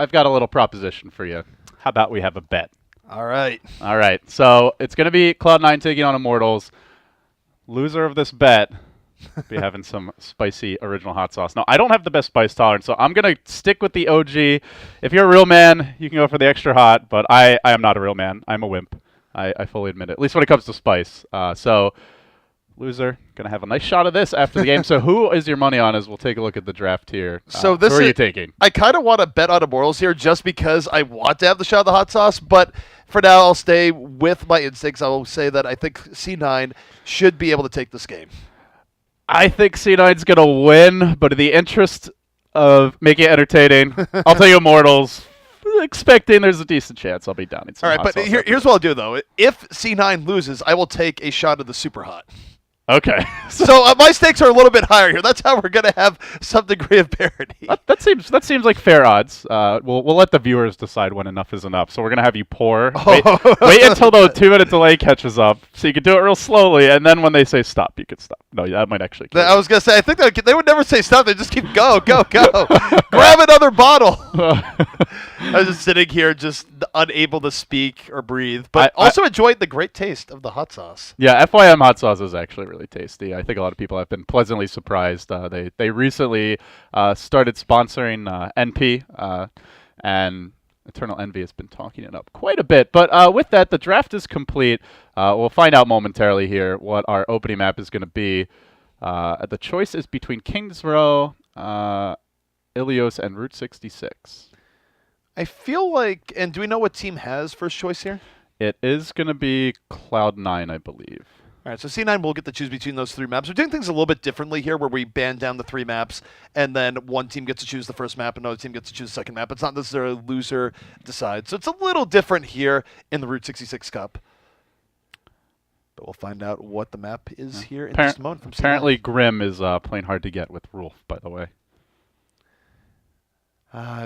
I've got a little proposition for you. How about we have a bet? All right. All right. So it's going to be Cloud9 taking on Immortals. Loser of this bet be having some spicy original hot sauce. Now, I don't have the best spice tolerance, so I'm going to stick with the OG. If you're a real man, you can go for the extra hot, but I am not a real man. I'm a wimp. I fully admit it, at least when it comes to spice. So, loser, going to have a nice shot of this after the game. So who is your money on as we'll take a look at the draft here? So who are you taking? I kind of want to bet on Immortals here just because I want to have the shot of the hot sauce, but for now I'll stay with my instincts. I will say that I think C9 should be able to take this game. I think C9's going to win, but in the interest of making it entertaining, I'll take Immortals, expecting there's a decent chance I'll be down. All right, but here's what I'll do, though. If C9 loses, I will take a shot of the super hot. Okay. So my stakes are a little bit higher here. That's how we're going to have some degree of parity. That seems like fair odds. We'll let the viewers decide when enough is enough. So we're going to have you pour. Wait until the 2-minute delay catches up, so you can do it real slowly, and then when they say stop, you can stop. No, that might actually kill I was going to say, I think they would never say stop. They just keep go. Grab another bottle. I was just sitting here just unable to speak or breathe, but also enjoyed the great taste of the hot sauce. Yeah, FYM hot sauce is actually really tasty. I think a lot of people have been pleasantly surprised. They recently started sponsoring NP, and Eternal Envy has been talking it up quite a bit. But with that, the draft is complete. We'll find out momentarily here what our opening map is going to be. The choice is between Kings Row, Ilios, and Route 66. I feel like, and do we know what team has first choice here? It is going to be Cloud9, I believe. All right, so C9 will get to choose between those three maps. We're doing things a little bit differently here where we band down the three maps, and then one team gets to choose the first map, another team gets to choose the second map. It's not necessarily a loser decides. So it's a little different here in the Route 66 Cup. But we'll find out what the map is here in just a moment from C9. Apparently Grim is playing hard to get with Rolf, by the way.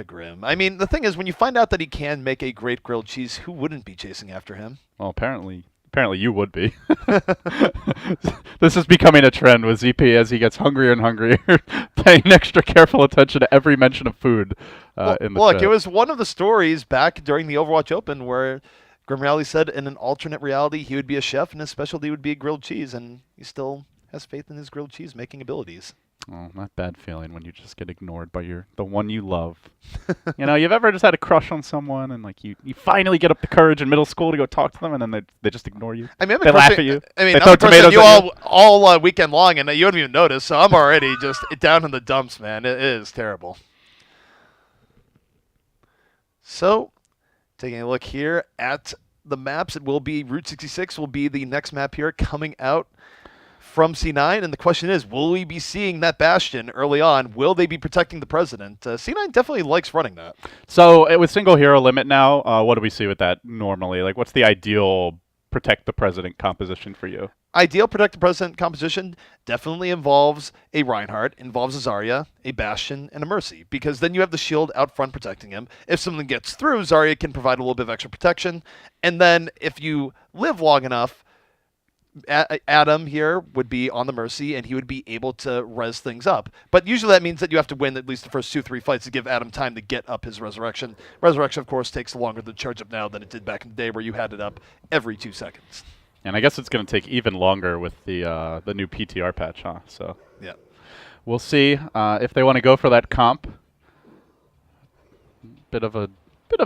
Grim. I mean, the thing is, when you find out that he can make a great grilled cheese, who wouldn't be chasing after him? Well, apparently you would be. This is becoming a trend with ZP as he gets hungrier and hungrier, paying extra careful attention to every mention of food in the Look, chat. it was one of the stories back during the Overwatch Open where Grim Reality said in an alternate reality he would be a chef and his specialty would be grilled cheese, and he still has faith in his grilled cheese making abilities. Oh, not bad feeling when you just get ignored by the one you love. You know, you've ever just had a crush on someone and like you finally get up the courage in middle school to go talk to them and then they just ignore you. I mean, they laugh at you. I mean, they I'm throw tomatoes tomatoes at you all weekend long, and you don't even notice. So I'm already just down in the dumps, man. It is terrible. So, taking a look here at the maps, it will be Route 66 will be the next map here coming out from C9, and the question is, will we be seeing that Bastion early on? Will they be protecting the president? C9 definitely likes running that. So with single hero limit now, what do we see with that normally? Like, what's the ideal protect the president composition for you? Ideal protect the president composition definitely involves a Reinhardt, involves a Zarya, a Bastion, and a Mercy, because then you have the shield out front protecting him. If something gets through, Zarya can provide a little bit of extra protection, and then if you live long enough, Adam here would be on the Mercy, and he would be able to res things up. But usually that means that you have to win at least the first 2-3 fights to give Adam time to get up his Resurrection. Resurrection, of course, takes longer to charge up now than it did back in the day where you had it up every 2 seconds. And I guess it's going to take even longer with the new PTR patch, huh? So yeah, we'll see if they want to go for that comp. Bit of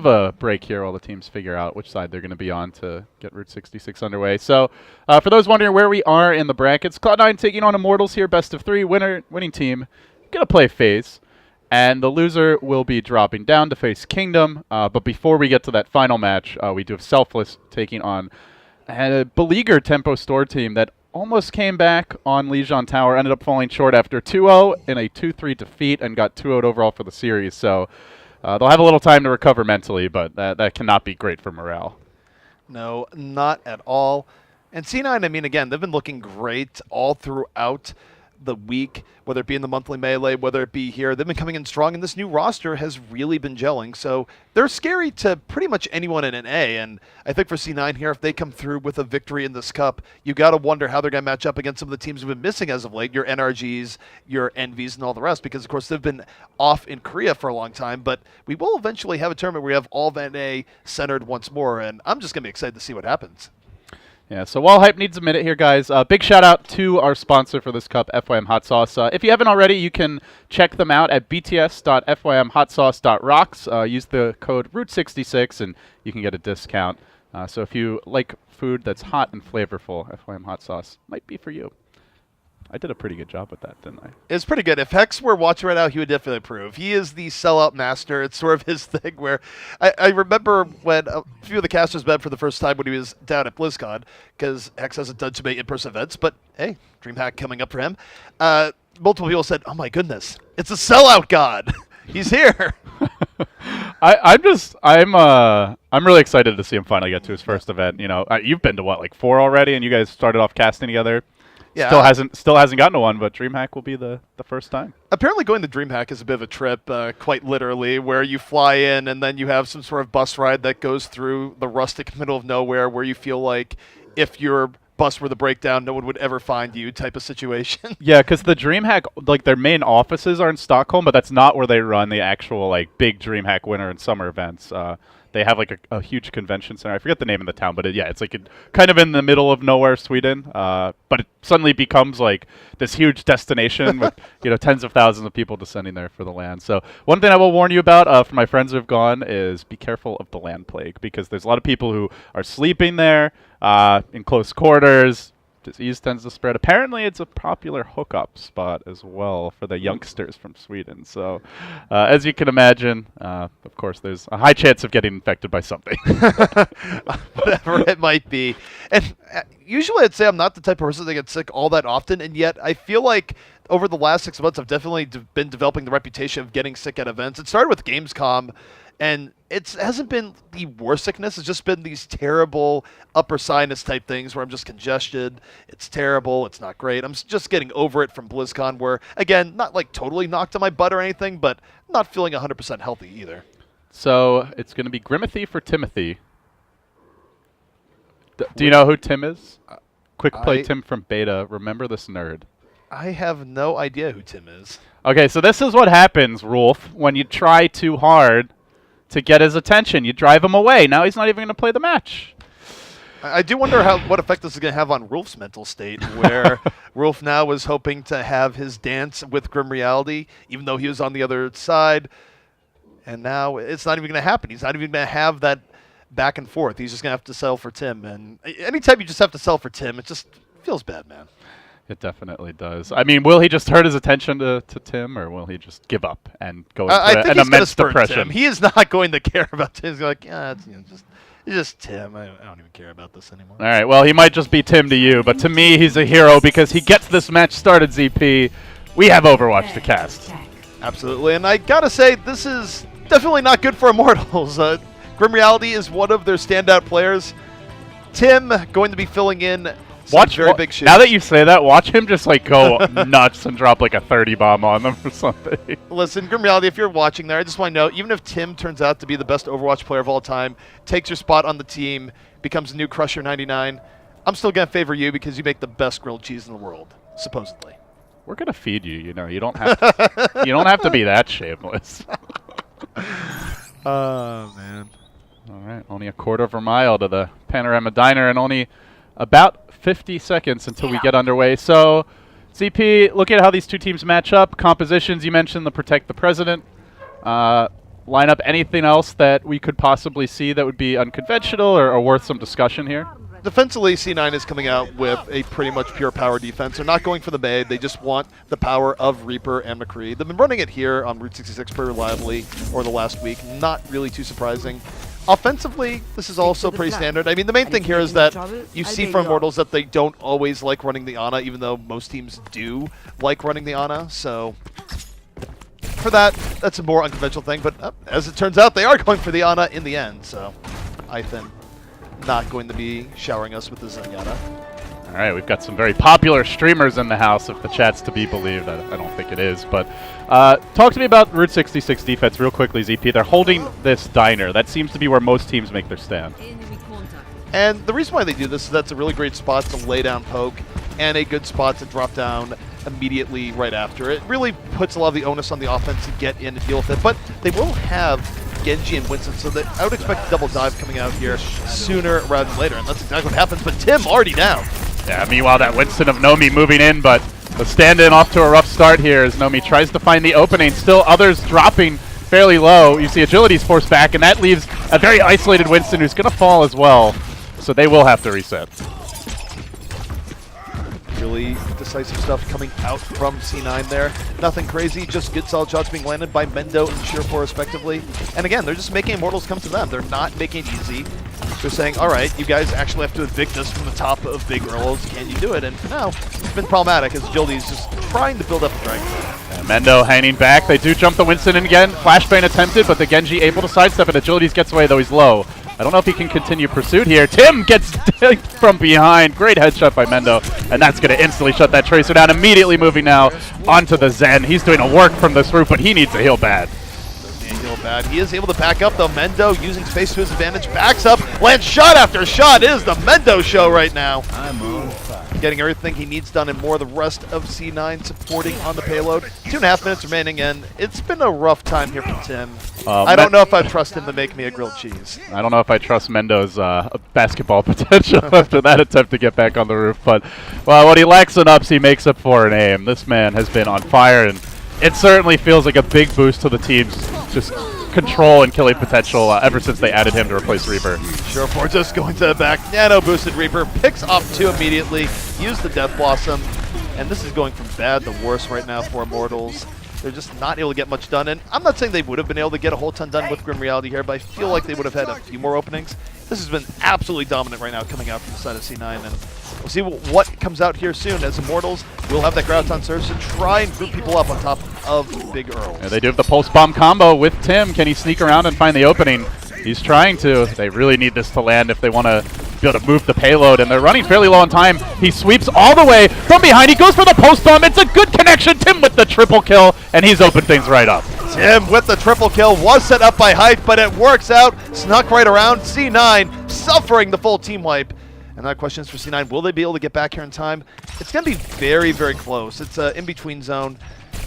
a break here while the teams figure out which side they're going to be on to get Route 66 underway. So for those wondering where we are in the brackets, Cloud9 taking on Immortals here, best of 3, winning team, going to play FaZe. And the loser will be dropping down to face Kingdom. But before we get to that final match, we do have Selfless taking on a beleaguered Tempo Store team that almost came back on Lijiang Tower, ended up falling short after 2-0 in a 2-3 defeat and got 2-0 overall for the series. So they'll have a little time to recover mentally, but that cannot be great for morale. No, not at all. And C9, I mean, again, they've been looking great all throughout the week, whether it be in the monthly melee, whether it be here. They've been coming in strong, and this new roster has really been gelling. So they're scary to pretty much anyone in an A. And I think for C9 here, if they come through with a victory in this cup, you got to wonder how they're going to match up against some of the teams who've been missing as of late, your NRGs, your Envies, and all the rest, because, of course, they've been off in Korea for a long time. But we will eventually have a tournament where we have all of NA centered once more, and I'm just going to be excited to see what happens. Yeah, so while Hype needs a minute here, guys, big shout out to our sponsor for this cup, FYM Hot Sauce. If you haven't already, you can check them out at bts.fymhotsauce.rocks. Use the code ROOT66 and you can get a discount. So if you like food that's hot and flavorful, FYM Hot Sauce might be for you. I did a pretty good job with that, didn't I? It's pretty good. If Hex were watching right now, he would definitely approve. He is the sellout master. It's sort of his thing where I remember when a few of the casters met for the first time when he was down at BlizzCon, because Hex hasn't done too many in-person events, but hey, DreamHack coming up for him. Multiple people said, oh my goodness, it's a sellout god. He's here. I'm really excited to see him finally get to his first event. You know, you've been to what, like 4 already, and you guys started off casting together. Yeah. Still hasn't gotten to one, but DreamHack will be the first time. Apparently going to DreamHack is a bit of a trip, quite literally, where you fly in and then you have some sort of bus ride that goes through the rustic middle of nowhere where you feel like if your bus were to break down, no one would ever find you type of situation. Yeah, because the DreamHack, like their main offices are in Stockholm, but that's not where they run the actual like big DreamHack winter and summer events. They have like a huge convention center. I forget the name of the town, but it's like kind of in the middle of nowhere, Sweden. But it suddenly becomes like this huge destination with tens of thousands of people descending there for the land. So one thing I will warn you about for my friends who have gone is be careful of the land plague, because there's a lot of people who are sleeping there in close quarters. Disease tends to spread. Apparently, it's a popular hookup spot as well for the youngsters from Sweden. So, as you can imagine, of course, there's a high chance of getting infected by something. Whatever it might be. And usually I'd say I'm not the type of person that gets sick all that often, and yet I feel like over the last 6 months I've definitely been developing the reputation of getting sick at events. It started with Gamescom, and it hasn't been the worst sickness. It's just been these terrible upper sinus type things where I'm just congested. It's terrible. It's not great. I'm just getting over it from BlizzCon where, again, not like totally knocked on my butt or anything, but not feeling 100% healthy either. So it's going to be Grimothy for Timothy. Do you know who Tim is? Quick play Tim from Beta. Remember this nerd. I have no idea who Tim is. Okay, so this is what happens, Rolf, when you try too hard to get his attention. You drive him away. Now he's not even going to play the match. I do wonder what effect this is going to have on Rolf's mental state, where Rolf now was hoping to have his dance with Grim Reality, even though he was on the other side, and now it's not even going to happen. He's not even going to have that back and forth. He's just going to have to sell for Tim, and anytime you just have to sell for Tim, it just feels bad, man. It definitely does. I mean, will he just turn his attention to Tim, or will he just give up and go into an immense depression? Tim. He is not going to care about Tim. He's like, yeah, it's just Tim. I don't even care about this anymore. All right, well, he might just be Tim to you, but to me, he's a hero because he gets this match started, ZP. We have Overwatch to cast. Absolutely, and I gotta say, this is definitely not good for Immortals. Grim Reality is one of their standout players. Tim going to be filling in very big shoes. Now that you say that, watch him just like go nuts and drop like a 30 bomb on them or something. Listen, Grim Reality, if you're watching there, I just want to know, even if Tim turns out to be the best Overwatch player of all time, takes your spot on the team, becomes a new Crusher 99, I'm still going to favor you because you make the best grilled cheese in the world, supposedly. We're going to feed you, you don't have to, you don't have to be that shameless. Oh, man. All right, only a quarter of a mile to the Panorama Diner and only about 50 seconds until we get underway. So, ZP, looking at how these two teams match up, compositions, you mentioned the Protect the President. Lineup, anything else that we could possibly see that would be unconventional or worth some discussion here? Defensively, C9 is coming out with a pretty much pure power defense. They're not going for the Maid. They just want the power of Reaper and McCree. They've been running it here on Route 66 pretty reliably over the last week. Not really too surprising. Offensively, this is also pretty standard. I mean, the main thing here is that you see from Immortals that they don't always like running the Ana, even though most teams do like running the Ana. So for that, that's a more unconventional thing. But as it turns out, they are going for the Ana in the end. So Ithan not going to be showering us with the Zenyatta. All right, we've got some very popular streamers in the house, if the chat's to be believed. I don't think it is, but talk to me about Route 66 defense real quickly, ZP. They're holding this diner. That seems to be where most teams make their stand. And the reason why they do this is that's a really great spot to lay down poke and a good spot to drop down immediately right after. It really puts a lot of the onus on the offense to get in and deal with it, but they will have Genji and Winston, so that I would expect a double dive coming out here sooner rather than later, and that's exactly what happens, but Tim already down. Yeah, meanwhile that Winston of Nomi moving in, but the stand-in off to a rough start here as Nomi tries to find the opening. Still others dropping fairly low. You see Agility's forced back, and that leaves a very isolated Winston who's going to fall as well, so they will have to reset. Really decisive stuff coming out from C9 there. Nothing crazy, just good solid shots being landed by Mendo and Sheer4 respectively. And again, they're just making Immortals come to them. They're not making it easy. They're saying, all right, you guys actually have to evict us from the top of Big Earls. Can you do it? And for now, it's been problematic as Agility is just trying to build up the Dragon. And Mendo hanging back. They do jump the Winston in again. Flashbang attempted, but the Genji able to sidestep it. Agilities gets away, though he's low. I don't know if he can continue pursuit here. Tim gets from behind. Great headshot by Mendo, and that's going to instantly shut that Tracer down. Immediately moving now onto the Zen. He's doing a work from this roof, but he needs to heal bad. Heal bad. He is able to back up, though. Mendo using space to his advantage. Backs up, lands shot after shot. It is the Mendo show right now. I'm on fire. Getting everything he needs done and more. The rest of C9 supporting on the payload. 2.5 minutes remaining, and it's been a rough time here for Tim. I don't know if I trust him to make me a grilled cheese. I don't know if I trust Mendo's basketball potential after that attempt to get back on the roof. But well, what he lacks in ups, he makes up for in aim. This man has been on fire, and it certainly feels like a big boost to the team's just control and killing potential ever since they added him to replace Reaper. Sheer4 just going to the back. Nano boosted Reaper. Picks off 2 immediately. Use the Death Blossom. And this is going from bad to worse right now for Immortals. They're just not able to get much done. And I'm not saying they would have been able to get a whole ton done with Grim Reality here, but I feel like they would have had a few more openings. This has been absolutely dominant right now coming out from the side of C9. And we'll see what comes out here soon as Immortals will have that Graviton Surge to try and group people up on top of Big Earls. Yeah, they do have the Pulse Bomb combo with Tim. Can he sneak around and find the opening? He's trying to. They really need this to land if they want to be able to move the payload, and they're running fairly low on time. He sweeps all the way from behind. He goes for the Pulse Bomb. It's a good connection. Tim with the triple kill, and he's opened things right up. Tim with the triple kill was set up by Hype, but it works out. Snuck right around. C9 suffering the full team wipe. And that question is for C9. Will they be able to get back here in time? It's going to be very, very close. It's an in-between zone.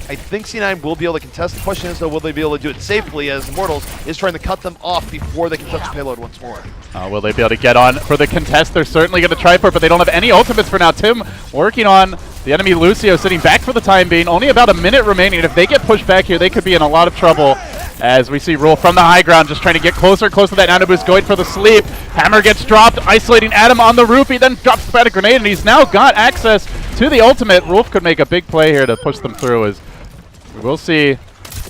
I think C9 will be able to contest. The question is, though, will they be able to do it safely as Immortals is trying to cut them off before they can touch the payload once more? Will they be able to get on for the contest? They're certainly going to try for it, but they don't have any ultimates for now. Tim working on the enemy Lucio, sitting back for the time being. Only about a minute remaining, and if they get pushed back here, they could be in a lot of trouble. As we see Rule from the high ground, just trying to get closer and closer to that nano boost, going for the sleep. Hammer gets dropped, isolating Adam on the roof. He then drops the grenade, and he's now got access to the ultimate. Rolf could make a big play here to push them through, as we'll see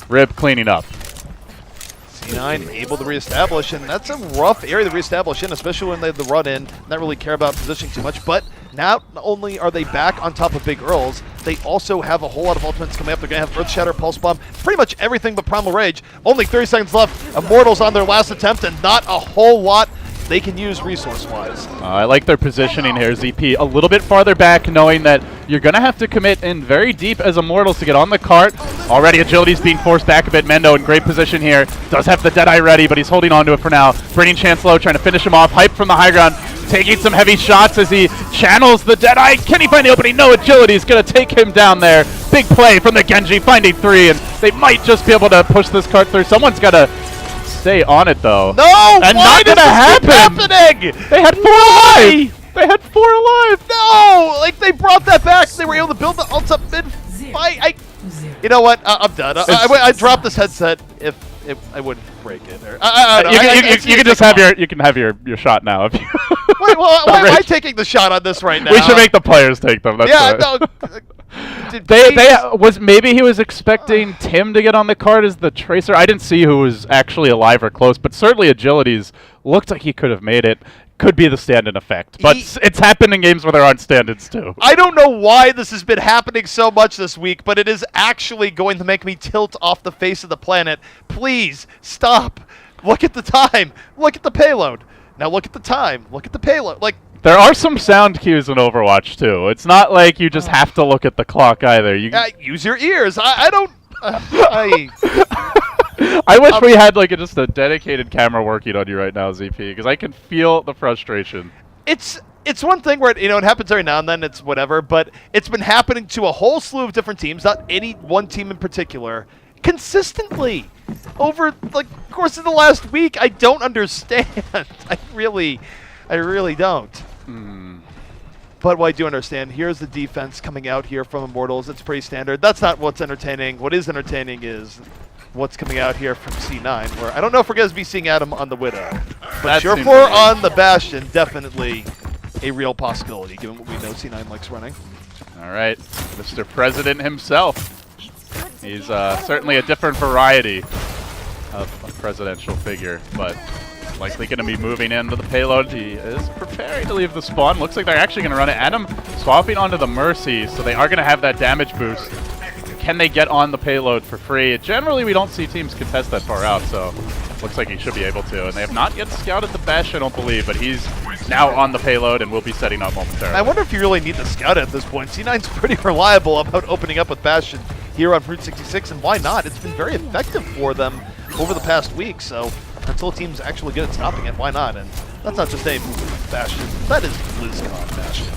Rib cleaning up. C9 able to reestablish, and that's a rough area to reestablish in, especially when they have the run in, not really care about positioning too much. But not only are they back on top of Big Earls, they also have a whole lot of ultimates coming up. They're going to have Earth Shatter, Pulse Bomb, pretty much everything but Primal Rage. Only 30 seconds left. Immortals on their last attempt, and not a whole lot they can use resource-wise. I like their positioning here, ZP. A little bit farther back, knowing that you're going to have to commit in very deep as Immortals to get on the cart. Already Agility's being forced back a bit. Mendo in great position here. Does have the Deadeye ready, but he's holding on to it for now. Bringing Chance low, trying to finish him off. Hype from the high ground, taking some heavy shots as he channels the Deadeye. Can he find the opening? No, Agility's going to take him down there. Big play from the Genji, finding 3, and they might just be able to push this cart through. Someone's got to stay on it, though. No! And why not gonna happen! Happening? They had 4 alive! They had 4 alive! No! Like, they brought that back. They were able to build the ults up mid-fight. You know what? I'm done. I dropped this headset if I wouldn't break it. Or, you can just have your shot now. If you Wait, well, why am I taking the shot on this right now? We should make the players take them. That's yeah, no. Maybe he was expecting Tim to get on the card as the tracer. I didn't see who was actually alive or close, but certainly Agilities looked like he could have made it. Could be the stand-in effect, but it's happened in games where there aren't stand-ins too. I don't know why this has been happening so much this week, but it is actually going to make me tilt off the face of the planet. Please stop. Look at the time. Look at the payload. Now look at the time. Look at the payload. Like, There are some sound cues in Overwatch too. It's not like you just have to look at the clock either. You use your ears. I don't. I wish we had like just a dedicated camera working on you right now, ZP, because I can feel the frustration. It's one thing where it happens every now and then. It's whatever, but it's been happening to a whole slew of different teams, not any one team in particular, consistently over the course of the last week. I don't understand. I really don't. But what I do understand, here's the defense coming out here from Immortals. It's pretty standard. That's not what's entertaining. What is entertaining is what's coming out here from C9, where I don't know if we're going to be seeing Adam on the Widow. But Surefour on the Bastion, definitely a real possibility, given what we know C9 likes running. All right, Mr. President himself. He's certainly a different variety of a presidential figure, but likely going to be moving into the payload. He is preparing to leave the spawn. Looks like they're actually going to run it. Adam swapping onto the Mercy, so they are going to have that damage boost. Can they get on the payload for free? Generally, we don't see teams contest that far out, so looks like he should be able to. And they have not yet scouted the Bash, I don't believe, but he's now on the payload and will be setting up momentarily. I wonder if you really need to scout at this point. C9's pretty reliable about opening up with Bastion here on Route 66, and why not? It's been very effective for them over the past week, so until a team's actually good at stopping it, why not? And that's not just a Bastion, that is BlizzCon Bastion.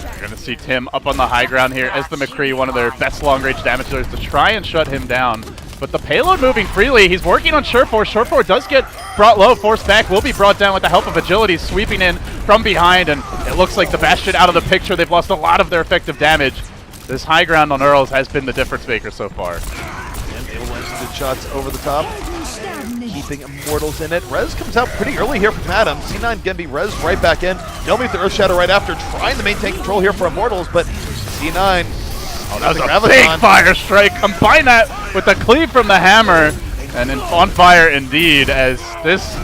You're going to see Tim up on the high ground here as the McCree, one of their best long-range damage dealers, to try and shut him down. But the payload moving freely. He's working on Surefour. Surefour does get brought low, forced back, will be brought down with the help of Agility, sweeping in from behind, and it looks like the Bastion out of the picture. They've lost a lot of their effective damage. This high ground on Earls has been the difference maker so far. And able to land some good shots over the top, keeping Immortals in it. Rez comes out pretty early here from Adam. C9 going to be Rez right back in. Nomi with the Earth Shadow right after, trying to maintain control here for Immortals, but C9... Oh, that was a big fire strike. Combine that with the cleave from the hammer, and on fire indeed, as this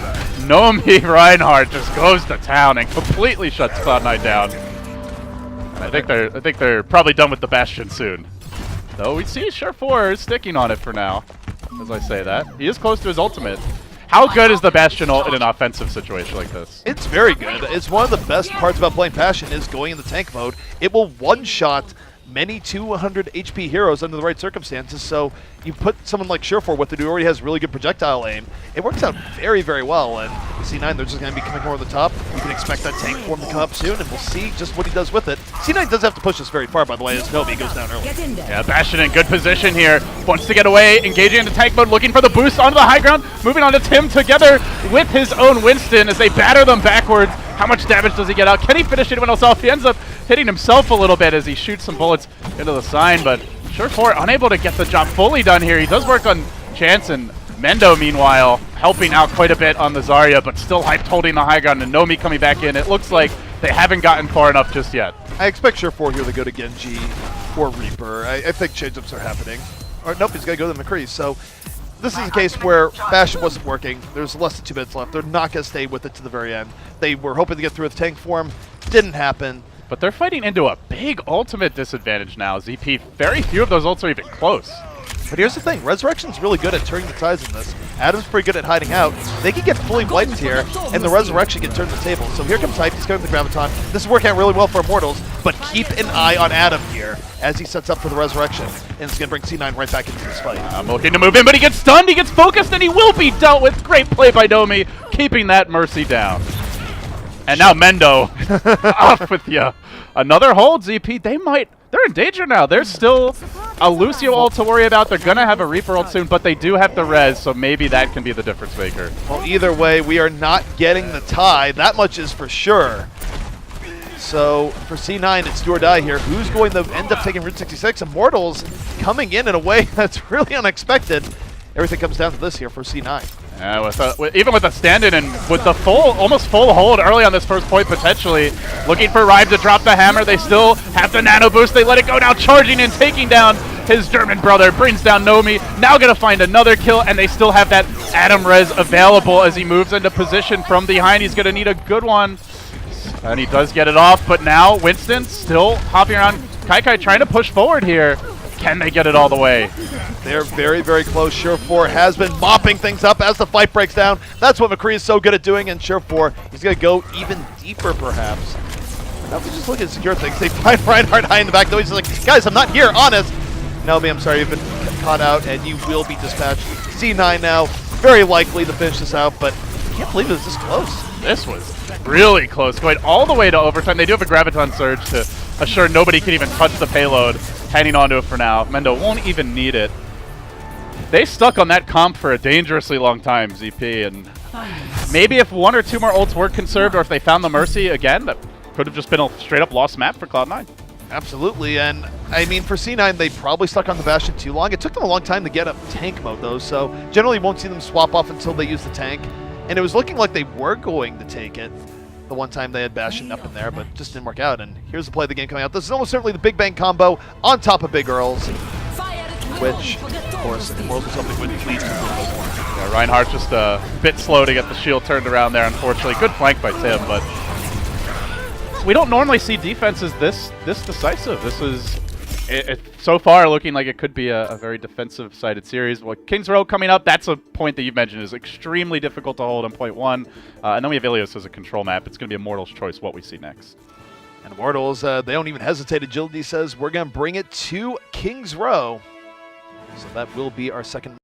Nomi Reinhardt just goes to town and completely shuts Cloud9 down. I think they're probably done with the Bastion soon. Though we see Surefour is sticking on it for now, as I say that. He is close to his ultimate. How good is the Bastion ult in an offensive situation like this? It's very good. It's one of the best parts about playing Bastion is going in the tank mode. It will one-shot many 200 HP heroes under the right circumstances, so you put someone like Surefour with it who already has really good projectile aim. It works out very, very well, and C9, they're just going to be coming more to the top. You can expect that tank form to come up soon, and we'll see just what he does with it. C9 doesn't have to push this very far, by the way, as Nomi goes down early. Yeah, Bastion in good position here. Wants to get away, engaging into tank mode, looking for the boost onto the high ground, moving on to Tim together with his own Winston as they batter them backwards. How much damage does he get out? Can he finish anyone else off? He ends up hitting himself a little bit as he shoots some bullets into the sign, but Surefour unable to get the job fully done here. He does work on Chance, and Mendo, meanwhile, helping out quite a bit on the Zarya, but still hyped holding the high ground, and Nomi coming back in. It looks like they haven't gotten far enough just yet. I expect Surefour here to go to Genji or Reaper. I think change-ups are happening. Or nope, he's going to go to McCree. So this is a case where Bastion wasn't working. There's less than 2 minutes left. They're not going to stay with it to the very end. They were hoping to get through with tank form. Didn't happen. But they're fighting into a big ultimate disadvantage now, ZP. Very few of those ults are even close. But here's the thing, Resurrection's really good at turning the tides in this. Adam's pretty good at hiding out. They can get fully wiped here, and the Resurrection can turn the table. So here comes Hype, he's going to the Graviton. This is working out really well for Immortals, but keep an eye on Adam here as he sets up for the Resurrection. And it's going to bring C9 right back into this fight. I'm looking to move in, but he gets stunned, he gets focused, and he will be dealt with. Great play by Nomi, keeping that Mercy down. And now Mendo, off with you. Another hold, ZP. They're in danger now. There's still a Lucio ult to worry about. They're going to have a Reaper ult soon, but they do have the res, so maybe that can be the difference maker. Well, either way, we are not getting the tie. That much is for sure. So for C9, it's do or die here. Who's going to end up taking Route 66? Immortals coming in a way that's really unexpected. Everything comes down to this here for C9. Even with a stand-in and with the almost full hold early on this first point potentially, looking for Rive to drop the hammer. They still have the nano boost. They let it go now, charging and taking down his German brother. Brings down Nomi. Now going to find another kill, and they still have that Adam res available as he moves into position from behind. He's going to need a good one, and he does get it off. But now Winston still hopping around. Kai trying to push forward here. Can they get it all the way? They're very, very close. Surefour has been mopping things up as the fight breaks down. That's what McCree is so good at doing, and Surefour, he's going to go even deeper, perhaps. Now if we just look at secure things, they find Reinhardt high in the back, though he's like, guys, I'm not here, honest. Nomi, I'm sorry, you've been caught out, and you will be dispatched. C9 now, very likely to finish this out, but I can't believe it was this close. This was really close, going all the way to overtime. They do have a Graviton Surge to assure nobody can even touch the payload, hanging on to it for now. Mendo won't even need it. They stuck on that comp for a dangerously long time, ZP, and maybe if one or two more ults were conserved, or if they found the Mercy again, that could have just been a straight-up lost map for Cloud9. Absolutely, and I mean, for C9, they probably stuck on the Bastion too long. It took them a long time to get up tank mode, though, so generally you won't see them swap off until they use the tank. And it was looking like they were going to take it the one time they had Bastion up in there, but just didn't work out. And here's the play of the game coming out. This is almost certainly the Big Bang combo on top of Big Earls, which, of course, Immortals hoping would lead to more. Yeah, Reinhardt just a bit slow to get the shield turned around there, unfortunately. Good flank by Tim, but we don't normally see defenses this decisive. This is so far looking like it could be a very defensive-sided series. Well, King's Row coming up, that's a point that you've mentioned is extremely difficult to hold on point one. And then we have Ilios as a control map. It's going to be Immortals' choice what we see next. And Immortals, they don't even hesitate. Agility says, we're going to bring it to King's Row. So that will be our second